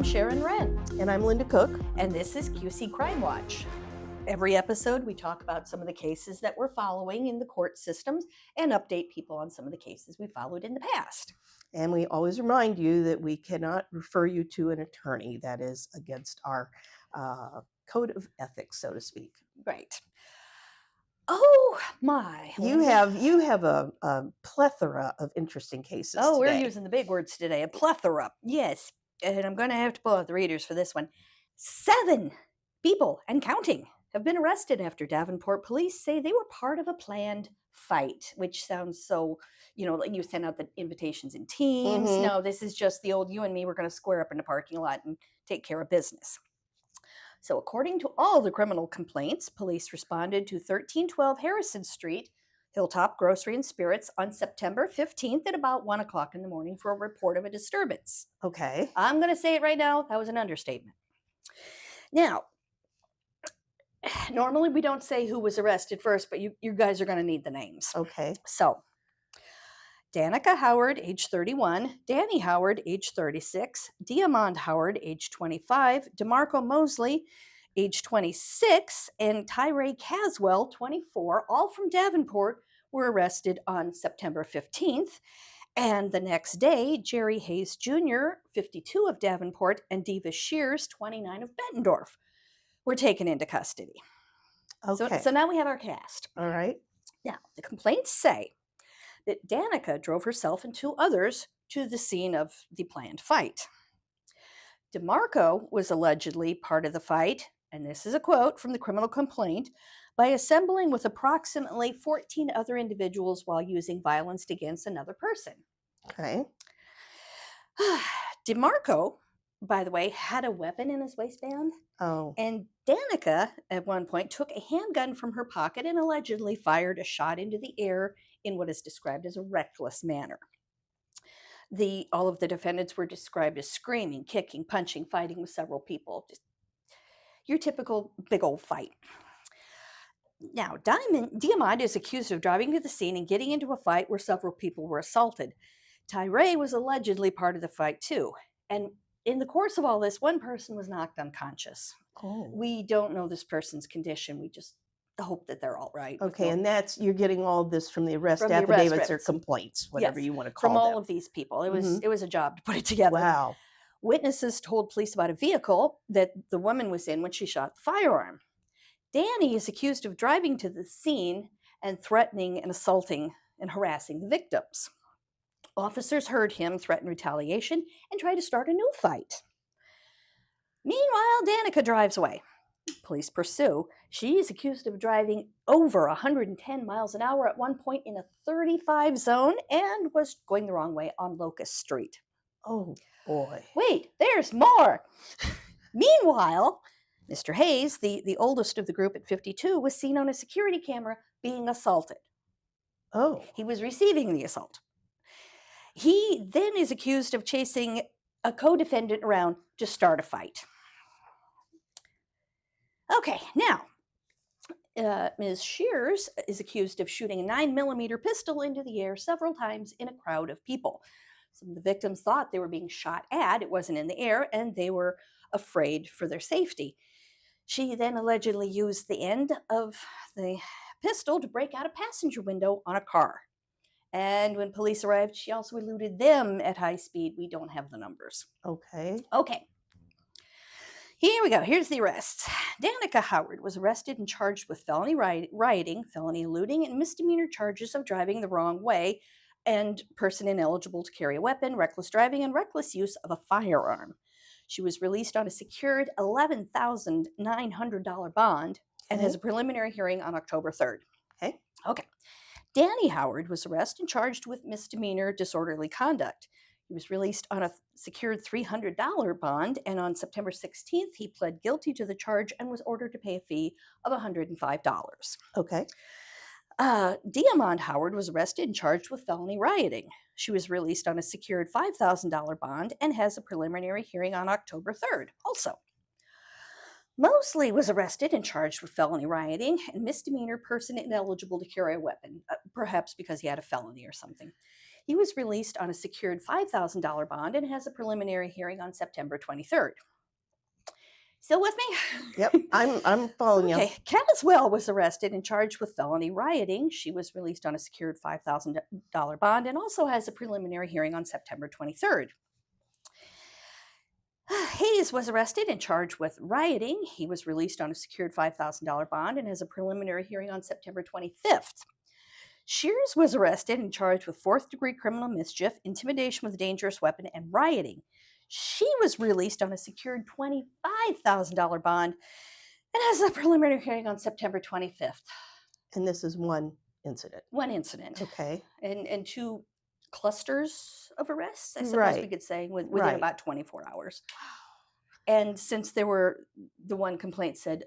I'm Sharon Wren. And I'm Linda Cook. And this is QC Crime Watch. Every episode, we talk about some of the cases that we're following in the court systems and update people on some of the cases we followed in the past. And we always remind you that we cannot refer you to an attorney. That is against our code of ethics, so to speak. Right. Oh my! You have a plethora of interesting cases. Oh, today. We're using the big words today. A plethora, yes. And I'm going to have to pull out the readers for this one. 7 people and counting have been arrested after Davenport police say they were part of a planned fight, which sounds so, like you send out the invitations in teams. Mhm. No, this is just the old you and me. We're going to square up in the parking lot and take care of business. So according to all the criminal complaints, police responded to 1312 Harrison Street, Hilltop Grocery and Spirits on September 15th at about 1 o'clock in the morning for a report of a disturbance. Okay. I'm going to say it right now. That was an understatement. Now, normally we don't say who was arrested first, but you guys are going to need the names. Okay. So, Danica Howard, age 31, Danny Howard, age 36, Diamond Howard, age 25, DeMarco Mosley, age 26, and Tyree Caswell, 24, all from Davenport, were arrested on September 15th. And the next day, Jerry Hayes Jr., 52 of Davenport, and Diva Shears, 29 of Bettendorf, were taken into custody. Okay. So now we have our cast. All right. Now, the complaints say that Danica drove herself and 2 others to the scene of the planned fight. DeMarco was allegedly part of the fight, and this is a quote from the criminal complaint, by assembling with approximately 14 other individuals while using violence against another person. Okay. DeMarco, by the way, had a weapon in his waistband. Oh. And Danica, at one point, took a handgun from her pocket and allegedly fired a shot into the air in what is described as a reckless manner. All of the defendants were described as screaming, kicking, punching, fighting with several people. Just your typical big old fight. Now, Diamond is accused of driving to the scene and getting into a fight where several people were assaulted. Tyree was allegedly part of the fight too. And in the course of all this, one person was knocked unconscious. Oh. We don't know this person's condition. We just hope that they're all right. Okay, and you're getting all this from the arrest affidavits or complaints, whatever you want to call them. them. From all of these people. It was a job to put it together. Wow. Witnesses told police about a vehicle that the woman was in when she shot the firearm. Danny is accused of driving to the scene and threatening and assaulting and harassing the victims. Officers heard him threaten retaliation and try to start a new fight. Meanwhile, Danica drives away. Police pursue. She is accused of driving over 110 miles an hour at one point in a 35 zone and was going the wrong way on Locust Street. Oh, boy. Wait, there's more. Meanwhile, Mr. Hayes, the oldest of the group at 52, was seen on a security camera being assaulted. Oh. He was receiving the assault. He then is accused of chasing a co-defendant around to start a fight. Okay, now, Ms. Shears is accused of shooting a 9mm pistol into the air several times in a crowd of people. Some of the victims thought they were being shot at. It wasn't in the air, and they were afraid for their safety. She then allegedly used the end of the pistol to break out a passenger window on a car. And when police arrived, she also eluded them at high speed. We don't have the numbers. Okay. Okay. Here we go. Here's the arrests. Danica Howard was arrested and charged with felony rioting, felony eluding, and misdemeanor charges of driving the wrong way and person ineligible to carry a weapon, reckless driving, and reckless use of a firearm. She was released on a secured $11,900 bond and has a preliminary hearing on October 3rd. Okay. Danny Howard was arrested and charged with misdemeanor disorderly conduct. He was released on a secured $300 bond, and on September 16th, he pled guilty to the charge and was ordered to pay a fee of $105. Okay. Diamond Howard was arrested and charged with felony rioting. She was released on a secured $5,000 bond and has a preliminary hearing on October 3rd also. Mosley was arrested and charged with felony rioting and misdemeanor person ineligible to carry a weapon, perhaps because he had a felony or something. He was released on a secured $5,000 bond and has a preliminary hearing on September 23rd. Still with Yep, me? I'm following you. Okay, Caswell was arrested and charged with felony rioting. She was released on a secured $5,000 bond and also has a preliminary hearing on September 23rd. Hayes was arrested and charged with rioting. He was released on a secured $5,000 bond and has a preliminary hearing on September 25th. Shears was arrested and charged with fourth-degree criminal mischief, intimidation with a dangerous weapon, and rioting. She was released on a secured $25,000 bond and has a preliminary hearing on September 25th. And this is one incident. One incident. Okay. And two clusters of arrests, I suppose we Right. could say, within Right. about 24 hours. And since there were, the one complaint said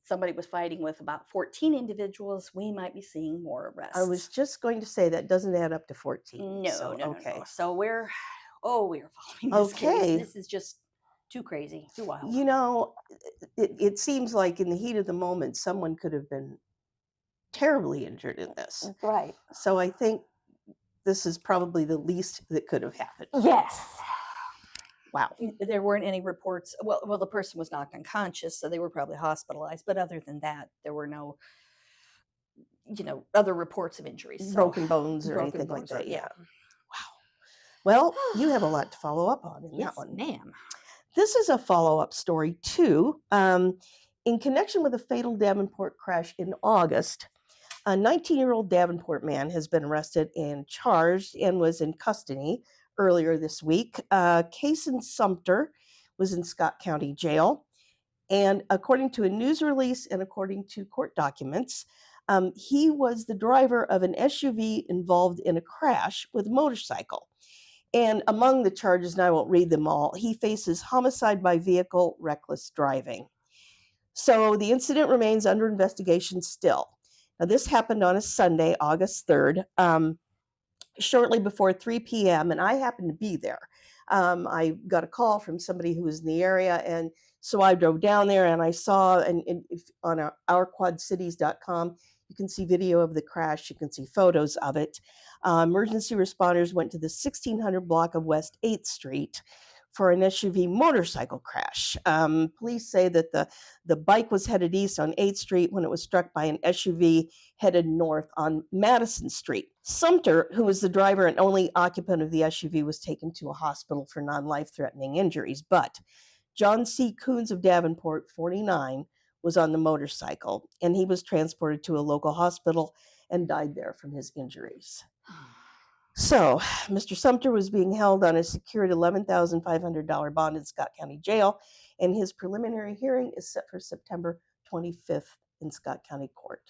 somebody was fighting with about 14 individuals, we might be seeing more arrests. I was just going to say that doesn't add up to 14. No, so, no, okay. no. So we're following this Okay. case. This is just too crazy, too wild. You know, it seems like in the heat of the moment, someone could have been terribly injured in this. Right. So I think this is probably the least that could have happened. Yes. Wow. There weren't any reports. Well, the person was knocked unconscious, so they were probably hospitalized. But other than that, there were no, other reports of injuries. Broken bones or broken anything like bones, that. yeah. Well, you have a lot to follow up on in Yes, that one. ma'am. This is a follow-up story too. In connection with a fatal Davenport crash in August, a 19-year-old Davenport man has been arrested and charged and was in custody earlier this week. Cason Sumter was in Scott County Jail. And according to a news release and according to court documents, he was the driver of an SUV involved in a crash with a motorcycle. And among the charges, and I won't read them all, he faces homicide by vehicle, reckless driving. So the incident remains under investigation still. Now, this happened on a Sunday, August 3rd, shortly before 3 p.m., and I happened to be there. I got a call from somebody who was in the area, and so I drove down there, and I saw, and if, on ourquadcities.com, you can see video of the crash. You can see photos of it. Emergency responders went to the 1600 block of West 8th Street for an SUV motorcycle crash. Police say that the bike was headed east on 8th Street when it was struck by an SUV headed north on Madison Street. Sumter, who was the driver and only occupant of the SUV, was taken to a hospital for non-life-threatening injuries. But John C. Coons of Davenport, 49, was on the motorcycle, and he was transported to a local hospital and died there from his injuries. So, Mr. Sumter was being held on a secured $11,500 bond in Scott County Jail, and his preliminary hearing is set for September 25th in Scott County Court.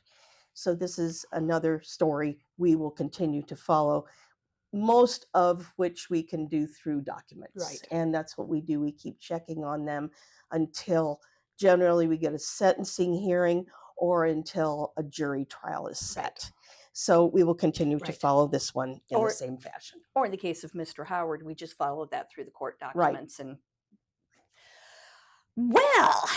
So this is another story we will continue to follow, most of which we can do through documents. Right. And that's what we do. We keep checking on them until generally we get a sentencing hearing or until a jury trial is set. Right. So we will continue to Right. follow this one in Or- the same fashion. Or in the case of Mr. Howard, we just followed that through the court documents. And well,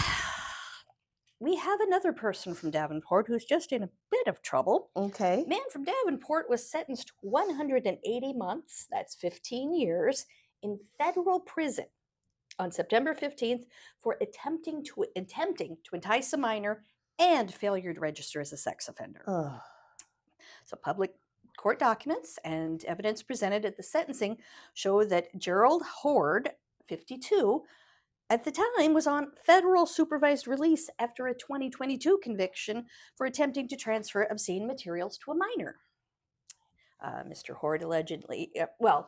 we have another person from Davenport who's just in a bit of trouble. Okay. Man from Davenport was sentenced to 180 months, that's 15 years, in federal prison on September 15th for attempting to entice a minor and failure to register as a sex offender. Ugh. So public court documents and evidence presented at the sentencing show that Gerald Horde, 52, at the time was on federal supervised release after a 2022 conviction for attempting to transfer obscene materials to a minor. Mr. Horde allegedly,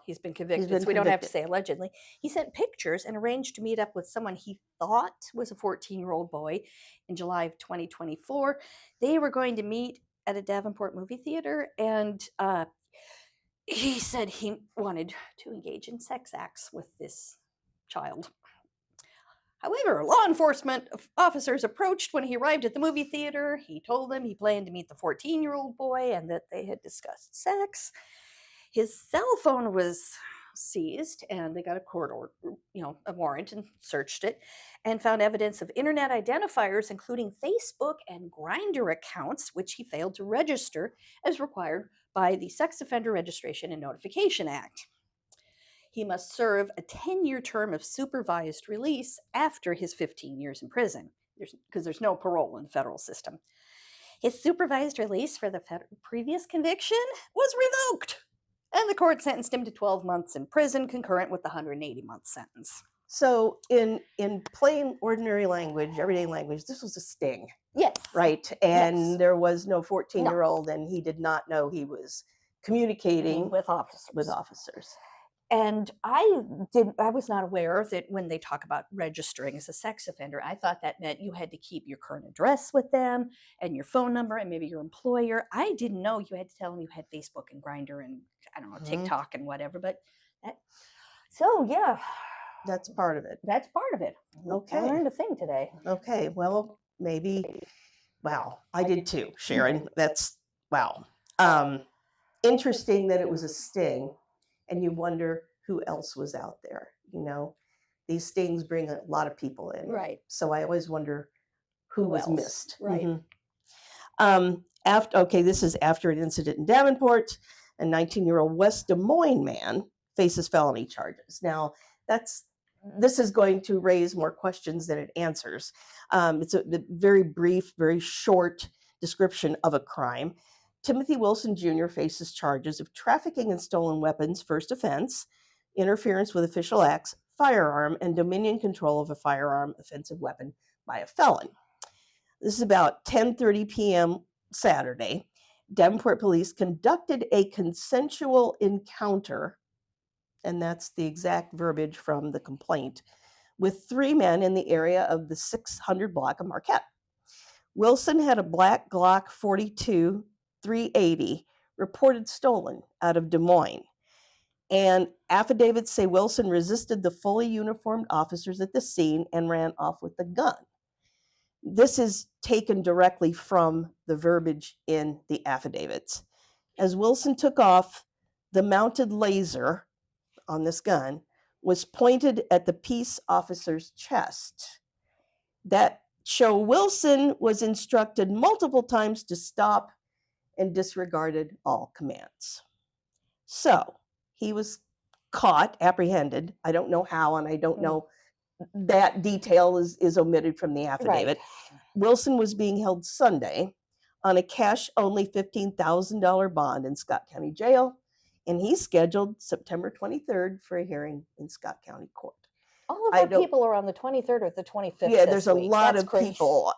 he's been convicted, so we don't have to say allegedly. He sent pictures and arranged to meet up with someone he thought was a 14-year-old boy in July of 2024. They were going to meet at a Davenport movie theater, and he said he wanted to engage in sex acts with this child. However, law enforcement officers approached when he arrived at the movie theater. He told them he planned to meet the 14-year-old boy and that they had discussed sex. His cell phone was seized, and they got a court order, a warrant, and searched it, and found evidence of internet identifiers, including Facebook and Grindr accounts, which he failed to register as required by the Sex Offender Registration and Notification Act. He must serve a 10-year term of supervised release after his 15 years in prison, because there's no parole in the federal system. His supervised release for the previous conviction was revoked, and the court sentenced him to 12 months in prison, concurrent with the 180-month sentence. So in plain, ordinary language, everyday language, this was a sting, Yes. right? And Yes. there was no 14-year-old, and he did not know he was communicating With officers. with officers. And I was not aware that when they talk about registering as a sex offender, I thought that meant you had to keep your current address with them and your phone number and maybe your employer. I didn't know you had to tell them you had Facebook and Grindr and, I don't know, TikTok and whatever. But so yeah, that's part of it. That's part of it. Okay. I learned a thing today. Okay. Well, maybe. Wow. I did too, Sharon. That's wow. Interesting that it was a sting. And you wonder who else was out there. You know, these stings bring a lot of people in. Right. So I always wonder who was else? missed. Right. This is after an incident in Davenport. A 19-year-old West Des Moines man faces felony charges. Now, this is going to raise more questions than it answers. It's a very brief, very short description of a crime. Timothy Wilson Jr. faces charges of trafficking in stolen weapons, first offense, interference with official acts, firearm, and dominion control of a firearm, offensive weapon by a felon. This is about 10:30 p.m. Saturday. Davenport police conducted a consensual encounter, and that's the exact verbiage from the complaint, with 3 men in the area of the 600 block of Marquette. Wilson had a black Glock 42 .380 reported stolen out of Des Moines. And affidavits say Wilson resisted the fully uniformed officers at the scene and ran off with the gun. This is taken directly from the verbiage in the affidavits. As Wilson took off, the mounted laser on this gun was pointed at the peace officer's chest. That show Wilson was instructed multiple times to stop and disregarded all commands. So he was caught, apprehended. I don't know how, and I don't know, that detail is omitted from the affidavit. Right. Wilson was being held Sunday on a cash-only $15,000 bond in Scott County Jail, and he's scheduled September 23rd for a hearing in Scott County Court. All of our people are on the 23rd or the 25th. Yeah, there's a lot That's of crazy. people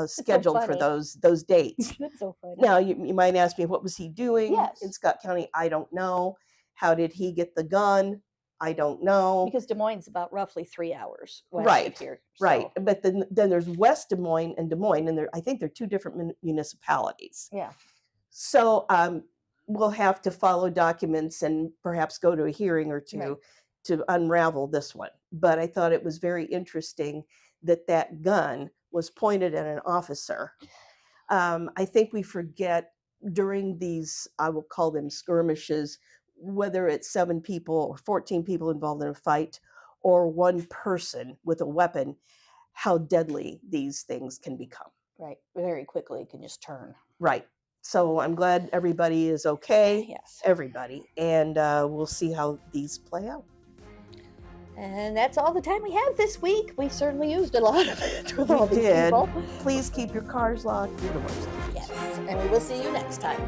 scheduled for those dates. That's so funny. Now, you might ask me, what was he doing Yes. in Scott County? I don't know. How did he get the gun? I don't know. Because Des Moines is about roughly 3 hours west Right, of here. right. So, But then there's West Des Moines, and I think they're 2 different municipalities. yeah. So we'll have to follow documents and perhaps go to a hearing or two Right. to unravel this one. But I thought it was very interesting that gun was pointed at an officer. I think we forget during these, I will call them skirmishes, whether it's 7 people or 14 people involved in a fight or 1 person with a weapon, how deadly these things can become. Right. Very quickly, it can just turn. Right. So I'm glad everybody is okay. Yes. Everybody. And we'll see how these play out. And that's all the time we have this week. We certainly used a lot of it with all We these did. people. Please keep your cars locked, your doors locked. Yes. And we will see you next time.